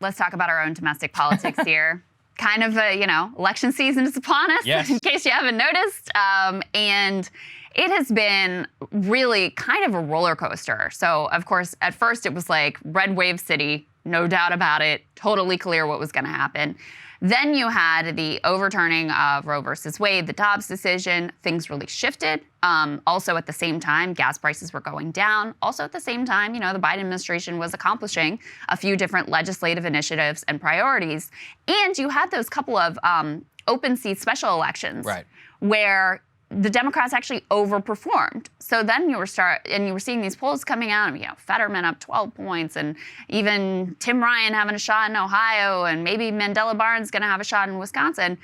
let's talk about our own domestic politics here. Kind of election season is upon us, yes. in case you haven't noticed. And it has been really kind of a roller coaster. So, of course, at first it was like red wave city, no doubt about it, totally clear what was going to happen. Then you had the overturning of Roe versus Wade, the Dobbs decision. Things really shifted. Also, at the same time, gas prices were going down. Also, at the same time, the Biden administration was accomplishing a few different legislative initiatives and priorities. And you had those couple of open seat special elections where the Democrats actually overperformed. So then you were seeing these polls coming out, Fetterman up 12 points, and even Tim Ryan having a shot in Ohio, and maybe Mandela Barnes going to have a shot in Wisconsin.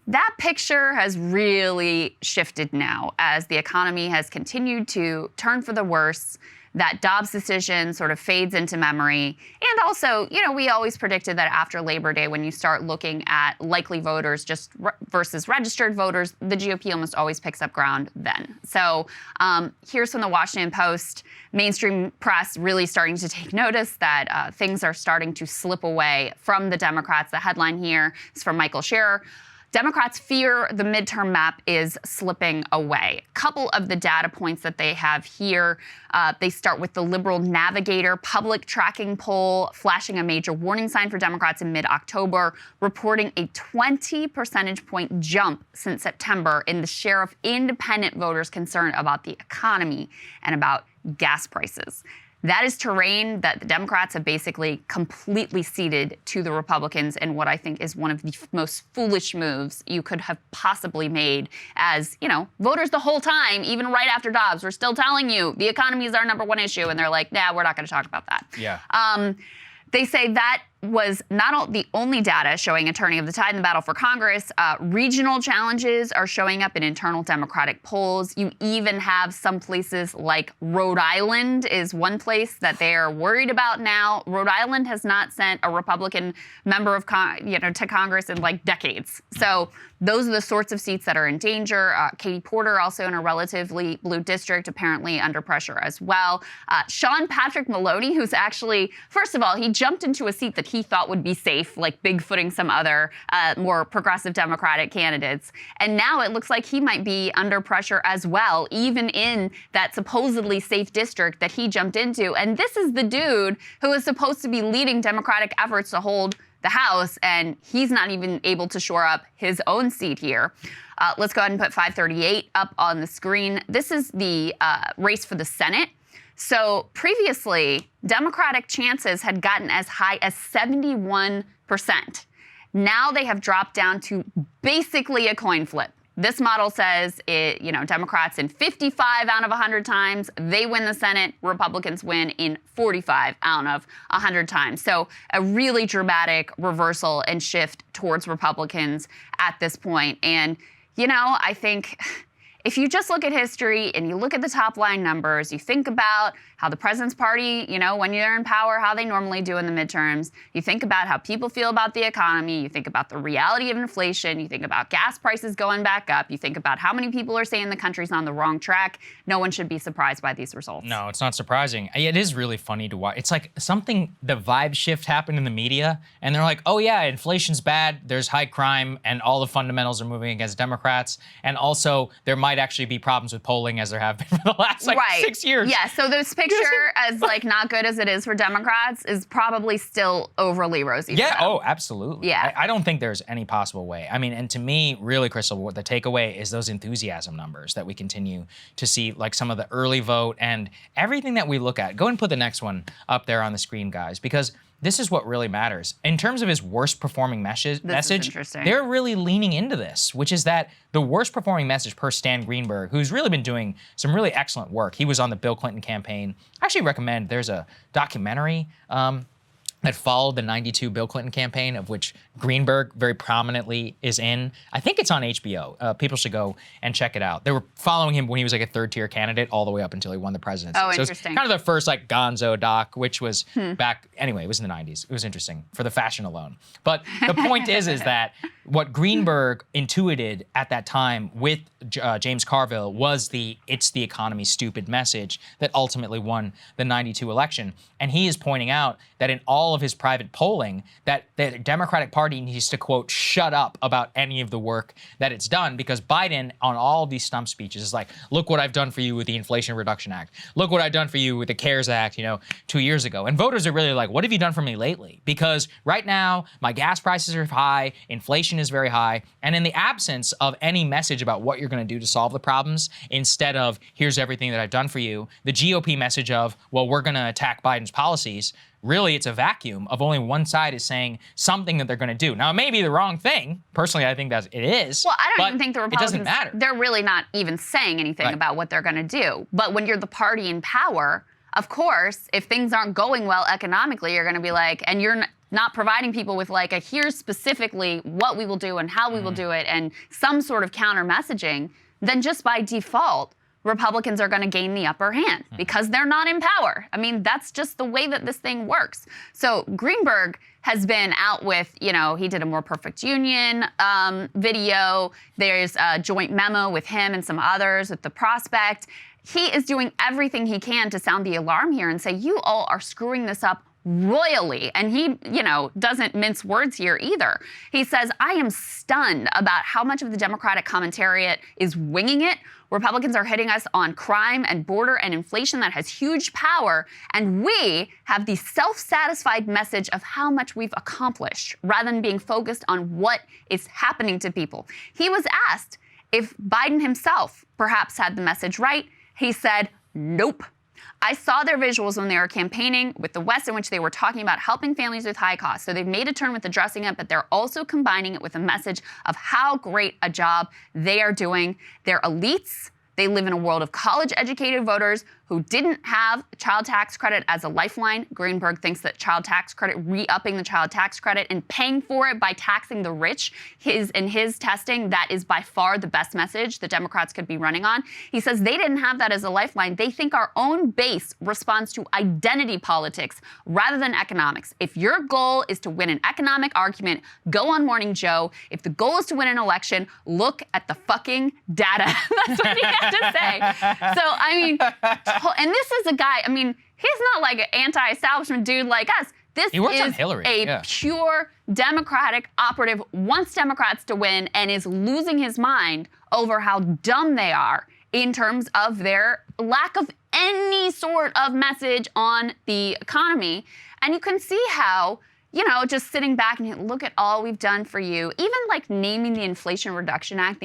That picture has really shifted now as the economy has continued to turn for the worse. That Dobbs decision sort of fades into memory. And also, we always predicted that after Labor Day, when you start looking at likely voters just versus registered voters, the GOP almost always picks up ground then. So here's from the Washington Post. Mainstream press really starting to take notice that things are starting to slip away from the Democrats. The headline here is from Michael Scherer. Democrats fear the midterm map is slipping away. A couple of the data points that they have here, they start with the Liberal Navigator public tracking poll, flashing a major warning sign for Democrats in mid-October, reporting a 20 percentage point jump since September in the share of independent voters concerned about the economy and about gas prices. That is terrain that the Democrats have basically completely ceded to the Republicans in what I think is one of the most foolish moves you could have possibly made as, voters the whole time, even right after Dobbs, we're still telling you the economy is our number one issue. And they're like, nah, we're not going to talk about that. Yeah. They say that was not the only data showing a turning of the tide in the battle for Congress. Regional challenges are showing up in internal Democratic polls. You even have some places like Rhode Island is one place that they are worried about now. Rhode Island has not sent a Republican member of to Congress in like decades. So those are the sorts of seats that are in danger. Katie Porter, also in a relatively blue district, apparently under pressure as well. Sean Patrick Maloney, who's actually, first of all, he jumped into a seat that he thought would be safe, like bigfooting some other more progressive Democratic candidates. And now it looks like he might be under pressure as well, even in that supposedly safe district that he jumped into. And this is the dude who is supposed to be leading Democratic efforts to hold the House, and he's not even able to shore up his own seat here. Let's go ahead and put 538 up on the screen. This is the race for the Senate. So previously, Democratic chances had gotten as high as 71%. Now they have dropped down to basically a coin flip. This model says, Democrats in 55 out of 100 times, they win the Senate. Republicans win in 45 out of 100 times. So a really dramatic reversal and shift towards Republicans at this point. And, I think if you just look at history and you look at the top line numbers, you think about how the president's party, when you're in power, how they normally do in the midterms. You think about how people feel about the economy. You think about the reality of inflation. You think about gas prices going back up. You think about how many people are saying the country's on the wrong track. No one should be surprised by these results. No, it's not surprising. It is really funny to watch. It's like the vibe shift happened in the media, and they're like, oh yeah, inflation's bad, there's high crime, and all the fundamentals are moving against Democrats. And also, there might actually be problems with polling, as there have been for the last 6 years. Yeah, so this picture, as not good as it is for Democrats, is probably still overly rosy. Yeah, oh, absolutely. Yeah. I don't think there's any possible way. I mean, and to me, really, Krystal, what the takeaway is those enthusiasm numbers that we continue to see, like some of the early vote and everything that we look at. Go and put the next one up there on the screen, guys, because this is what really matters. In terms of his worst performing message, they're really leaning into this, which is that the worst performing message per Stan Greenberg, who's really been doing some really excellent work. He was on the Bill Clinton campaign. I actually recommend, there's a documentary that followed the 92 Bill Clinton campaign, of which Greenberg very prominently is in. I think it's on HBO. People should go and check it out. They were following him when he was like a third-tier candidate all the way up until he won the presidency. Oh, so interesting. It's kind of the first like gonzo doc, which was back, anyway, it was in the 90s. It was interesting for the fashion alone. But the point is that what Greenberg intuited at that time with James Carville was it's the economy stupid message that ultimately won the 92 election. And he is pointing out that in all all of his private polling that the Democratic Party needs to, quote, shut up about any of the work that it's done, because Biden on all of these stump speeches is like, look what I've done for you with the Inflation Reduction Act. Look what I've done for you with the CARES Act, 2 years ago. And voters are really like, what have you done for me lately? Because right now, my gas prices are high, inflation is very high, and in the absence of any message about what you're going to do to solve the problems, instead of here's everything that I've done for you, the GOP message of, well, we're going to attack Biden's policies, really it's a vacuum of only one side is saying something that they're going to do. Now, it may be the wrong thing. Personally, I think that it is. Well, I don't even think the Republicans, it doesn't matter. They're really not even saying anything about what they're going to do. But when you're the party in power, of course, if things aren't going well economically, you're going to be like, and you're not providing people with like a here's specifically what we will do and how we will do it and some sort of counter messaging, then just by default, Republicans are going to gain the upper hand because they're not in power. I mean, that's just the way that this thing works. So Greenberg has been out with, he did a More Perfect Union video. There's a joint memo with him and some others with The Prospect. He is doing everything he can to sound the alarm here and say, you all are screwing this up royally. And he, doesn't mince words here either. He says, I am stunned about how much of the Democratic commentariat is winging it. Republicans are hitting us on crime and border and inflation that has huge power, and we have the self-satisfied message of how much we've accomplished rather than being focused on what is happening to people. He was asked if Biden himself perhaps had the message right. He said, nope. I saw their visuals when they were campaigning with the West, in which they were talking about helping families with high costs. So they've made a turn with addressing it, but they're also combining it with a message of how great a job they are doing. They're elites. They live in a world of college-educated voters who didn't have child tax credit as a lifeline. Greenberg thinks that child tax credit, re-upping the child tax credit and paying for it by taxing the rich, in his testing, that is by far the best message the Democrats could be running on. He says they didn't have that as a lifeline. They think our own base responds to identity politics rather than economics. If your goal is to win an economic argument, go on Morning Joe. If the goal is to win an election, look at the fucking data. That's what he had to say. So, I mean, and this is a guy, he's not like an anti-establishment dude like us. This is a pure Democratic operative, wants Democrats to win, and is losing his mind over how dumb they are in terms of their lack of any sort of message on the economy. And you can see how, just sitting back and look at all we've done for you. Even like naming the Inflation Reduction Act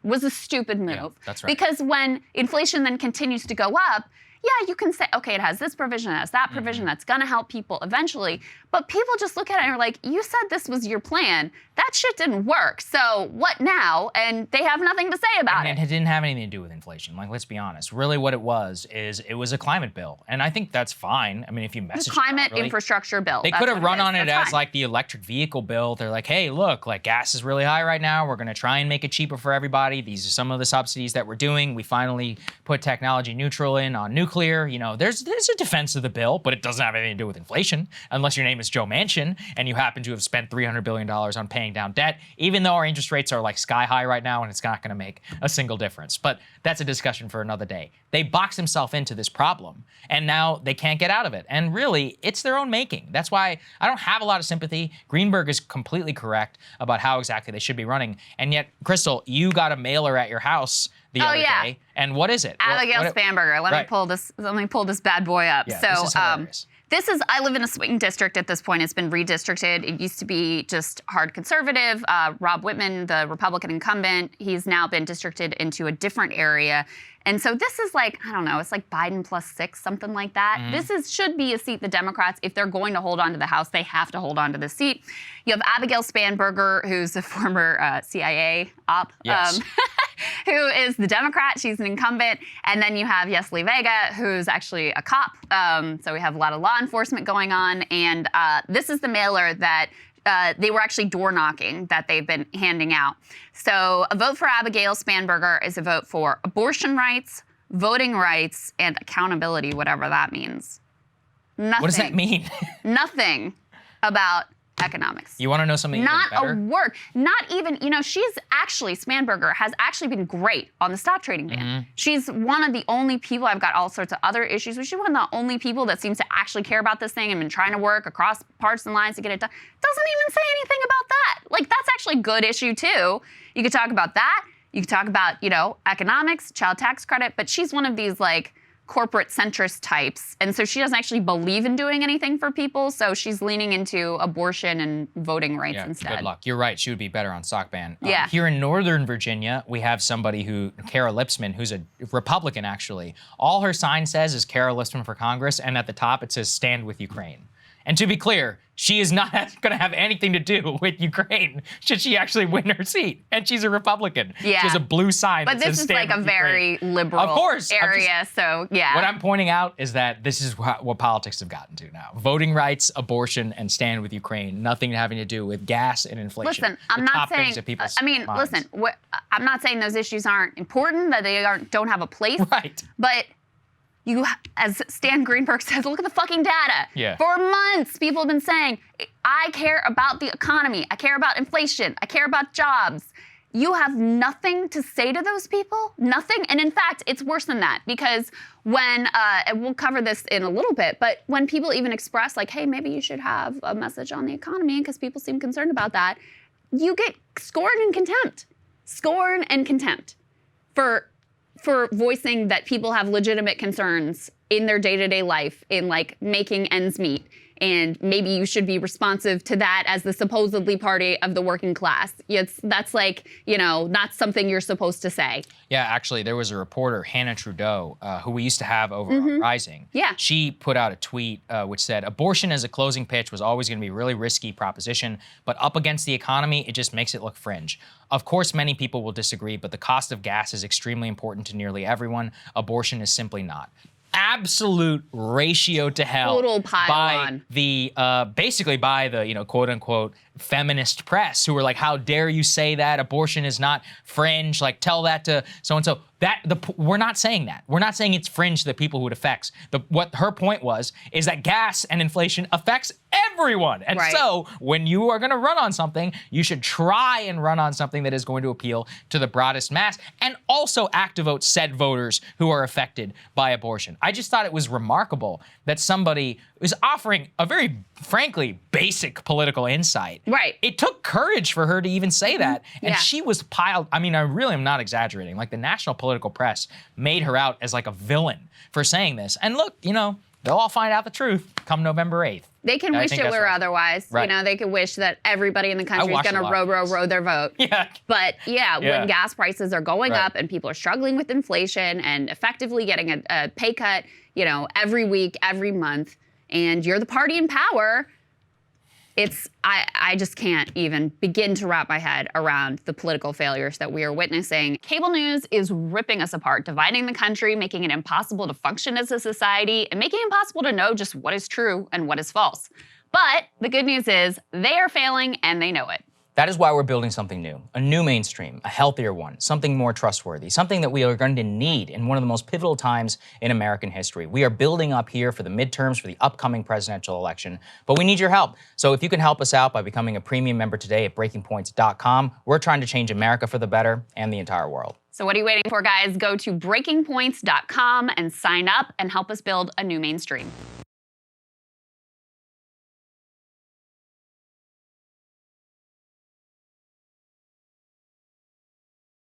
was a stupid move. Yeah, that's right. Because when inflation then continues to go up, yeah, you can say, okay, it has this provision, it has that provision, that's gonna help people eventually. But people just look at it and are like, you said this was your plan. That shit didn't work. So what now? And they have nothing to say about it. And it didn't have anything to do with inflation. Like, let's be honest. Really what it was a climate bill. And I think that's fine. If you message climate infrastructure bill. They could have run on it as like the electric vehicle bill. They're like, hey, look, like gas is really high right now. We're gonna try and make it cheaper for everybody. These are some of the subsidies that we're doing. We finally put technology neutral in on nuclear. There's a defense of the bill, but it doesn't have anything to do with inflation, unless your name is Joe Manchin and you happen to have spent $300 billion on paying down debt, even though our interest rates are like sky high right now and it's not going to make a single difference. But that's a discussion for another day. They boxed themselves into this problem and now they can't get out of it. And really, it's their own making. That's why I don't have a lot of sympathy. Greenberg is completely correct about how exactly they should be running. And yet, Krystal, you got a mailer at your house the other day. And what is it? Abigail Spanberger. Let me pull this bad boy up. Yeah, so I live in a swing district at this point. It's been redistricted. It used to be just hard conservative. Rob Whitman, the Republican incumbent, he's now been districted into a different area. And so this is like, I don't know, it's like Biden +6, something like that. This should be a seat the Democrats, if they're going to hold on to the House, they have to hold on to the seat. You have Abigail Spanberger, who's a former CIA op, yes. who is the Democrat. She's an incumbent. And then you have Yesli Vega, who's actually a cop. So we have a lot of law enforcement going on. And this is the mailer that they were actually door knocking that they've been handing out. So a vote for Abigail Spanberger is a vote for abortion rights, voting rights, and accountability, whatever that means. Nothing. What does that mean? Nothing about economics. You want to know something even Not better? a word. Not even, Spanberger has actually been great on the stop trading ban. She's one of the only people, I've got all sorts of other issues, but she's one of the only people that seems to actually care about this thing and been trying to work across parts and lines to get it done. Doesn't even say anything about that. Like, that's actually a good issue too. You could talk about that. You could talk about, economics, child tax credit, but she's one of these like corporate centrist types. And so she doesn't actually believe in doing anything for people. So she's leaning into abortion and voting rights instead. Good luck. You're right. She would be better on sock ban. Yeah. Here in Northern Virginia, we have somebody Kara Lipsman, who's a Republican actually. All her sign says is Kara Lipsman for Congress. And at the top, it says stand with Ukraine. And to be clear, she is not going to have anything to do with Ukraine should she actually win her seat. And she's a Republican. Yeah. She has a blue sign But that this says is like stand a with very Ukraine. liberal Of course, area, so yeah. What I'm pointing out is that this is what politics have gotten to now. Voting rights, abortion, and stand with Ukraine. Nothing having to do with gas and inflation. Listen, I'm not saying, I'm not saying those issues aren't important, that they don't have a place. Right. But you, as Stan Greenberg says, look at the fucking data. Yeah. For months, people have been saying, I care about the economy. I care about inflation. I care about jobs. You have nothing to say to those people? Nothing? And in fact, it's worse than that, because when, and we'll cover this in a little bit, but when people even express like, hey, maybe you should have a message on the economy because people seem concerned about that, you get scorn and contempt. Scorn and contempt for voicing that people have legitimate concerns in their day-to-day life in like making ends meet. And maybe you should be responsive to that as the supposedly party of the working class. That's like, not something you're supposed to say. Yeah, actually, there was a reporter, Hannah Trudeau, who we used to have over on Rising. Yeah. She put out a tweet which said, abortion as a closing pitch was always going to be a really risky proposition, but up against the economy, it just makes it look fringe. Of course, many people will disagree, but the cost of gas is extremely important to nearly everyone. Abortion is simply not. Absolute ratio to hell. Total pile by on. the basically by the quote unquote feminist press, who were like, how dare you say that abortion is not fringe, like tell that to so and so. We're not saying that. We're not saying it's fringe to the people who it affects. What her point was is that gas and inflation affects everyone. And right. So when you are going to run on something, you should try and run on something that is going to appeal to the broadest mass and also activate said voters who are affected by abortion. I just thought it was remarkable that somebody was offering a very, frankly, basic political insight. Right. It took courage for her to even say that. And Yeah. she was piled. I mean, I really am not exaggerating. Like, the national political press made her out as like a villain for saying this. And look, they'll all find out the truth come November 8th. They can wish it were otherwise. Right. They can wish that everybody in the country is going to row their vote. Yeah. But when gas prices are going Right. up and people are struggling with inflation and effectively getting a pay cut, every week, every month, and you're the party in power, I just can't even begin to wrap my head around the political failures that we are witnessing. Cable news is ripping us apart, dividing the country, making it impossible to function as a society, and making it impossible to know just what is true and what is false. But the good news is they are failing and they know it. That is why we're building something new, a new mainstream, a healthier one, something more trustworthy, something that we are going to need in one of the most pivotal times in American history. We are building up here for the midterms, for the upcoming presidential election, but we need your help. So if you can help us out by becoming a premium member today at breakingpoints.com, we're trying to change America for the better and the entire world. So what are you waiting for, guys? Go to breakingpoints.com and sign up and help us build a new mainstream.